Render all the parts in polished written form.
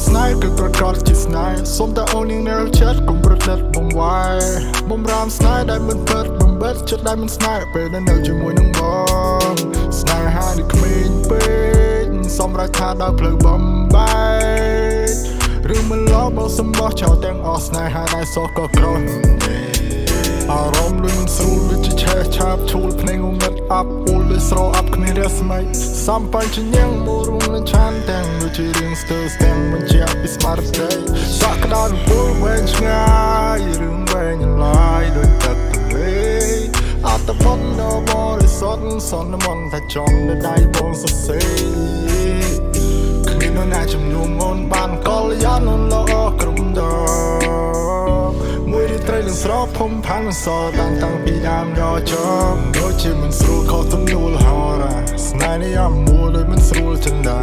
ស្នេហ៍គឺប្រកាសជាស្នេហ៍សូមតែអូននាងនៅចិត្តកុំប្រឌិតបំវាយបំរាមស្នេហ៍ដែលមិនពិតបំបិតចិត្តដែលមិនស្នេហ៍ពេលដែលនៅជាមួយនឹងបងស្នេហានេះក្មេងពេកសម្រាប់ថាដល់ផ្លូវបំបែកឬមិនឡោបសម្បោះចោលទាំងអស់ស្នេហាដែលសោះក៏ក្រោះអារម្មណ៍ដូចមិនស្រួលដូចជាឆេះឆាបឈូលភ្នែកងងឹតអាប់អ៊ូលដូចស្រោអាប់គ្មានរស្មីសំបញ្ញញ៉ាំងមករួមនឹងឆានទាំងដូចជារឿងស្ទើរស្ទាំងមិនជាពីស្មារតីសក់ក្តៅពូលវែងឆ្ងាយរឿងវែងឡាយដូចទឹកទន្លេអត់តបនដល់បរិសុទ្ធសន្មន់ថាចំនៅដៃបងសរសេរគ្មាននរណាជំនុំអូនបានកលយានអូនល្អក្រុមដមួយរីត្រីនឹងស្រោបភុំផានមិនសល់តាំងពីដើមដល់ចប់ដូចជាមិនស្រួលខុសទំនួលហោរាស្នេហ៍នេះអាមួដូចមិនស្រួលចិនដា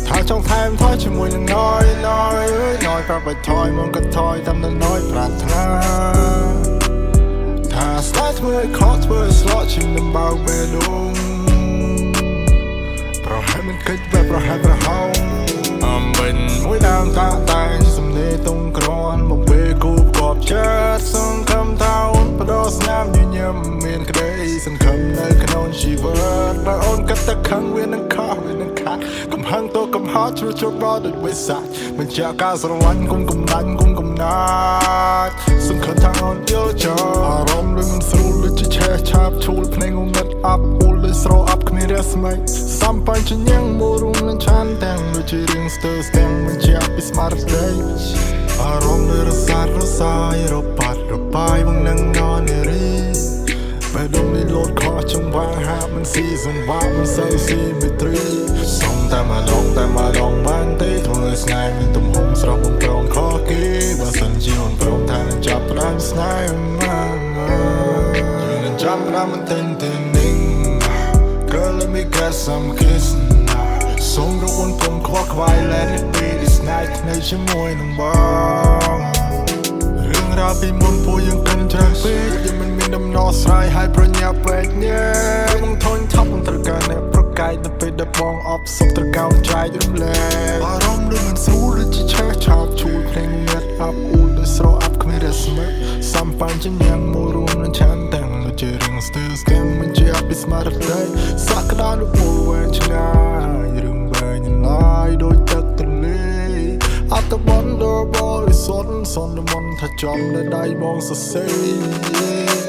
ថាចង់ថែមថយជាមួយនឹងណយប្រាប់ឲ្យថយមកក៏ថយតាមនឹងណយប្រាថ្នាថាស្នេហ៍ធ្វើឲ្យខកធ្វើឲ្យស្លក់ជានឹងបោកបេះដូងប្រហែលមិនគិតបែបប្រហែលប្រហោងអំបិនមួយដើមតាតែសំនេតុងក្រនមកពេលគូកប់ចិត្តសង្ឃឹមថាអូនបដោស្នាមញញឹមមានក្តីសង្ឃឹមនៅក្នុងជីវិតបើអូនកាត់តែខឹងវានឹងខុសវានឹងខាត់កំហឹងតកំហត់ជ្រុលជ្រុលបោដូចវិសាច់បញ្ជាក់ការស្រឡាញ់គុំកំដាច់គុំកំណាច់សង្ឃឹមថាអូនយល់ចូលអារម្មណ៍ដូចមិនស្រួលដូចជាឆេះឆាបឈូលភ្នែកងងឹតអាប់អ៊ូលដូចស្រោអាប់គ្មានរស្មីសំបញ្ញញ៉ាំងមករួមនឹងឆានទាំងដូចជារឿងស្ទើរស្ទាំងមិនជាពីស្មារតីអារម្មណ៍ដូចរសាត់រសាយរបាត់របាយវងនឹងនរនារីបែរដងនេះលោតខោចង្វាហាប់មិនស៊ីសង្វាក់មិនសូវស៊ីមេត្រីសុំតែម្ដងបានទេធ្វើឲ្យស្នេហ៍មានទំហំស្រស់បំប្រងខកគេបើសិនជាអូនព្រមថានឹងចាប់ផ្ដើមស្នេហ៍នឹងចាប់ផ្ដើមមិនទិញទេនឹង Girl let me get some kiss សូមរកអូនកុំខ្វល់ខ្វាយ Let it be this night នៅជាមួយនឹងបងរឿងរ៉ាវពីមុនពួកយើងកាន់ច្រើនពេកយើងមិនមានដំណោះស្រាយហើយប្រញាប់ពេកញ៉ែបងធន់ថប់មិនត្រូវការអ្នកប្រកែកទៅពេលដែលបងអបសុខត្រូវការចែករំលែកអារម្មណ៍ដូចមិនស្រួលដូចជាឆេះឆាបឈូលភ្នែកងឹតអាប់អ៊ូលដូចស្រោអាប់គ្មានរស្មីសំបញ្ញញ៉ាំងមករួមនឹងឆានទាំងដូចជារឿងស្ទើរស្ទាំងមិនជាពីស្មារតីសក់ក្តៅដូចពូលវែងឆ្ងាយរឿងវែងឡាយដូចទឹកទន្លេអត់តបនដល់បរិសុទ្ធសន្មន់ថាចំនៅដៃបងសរសេរ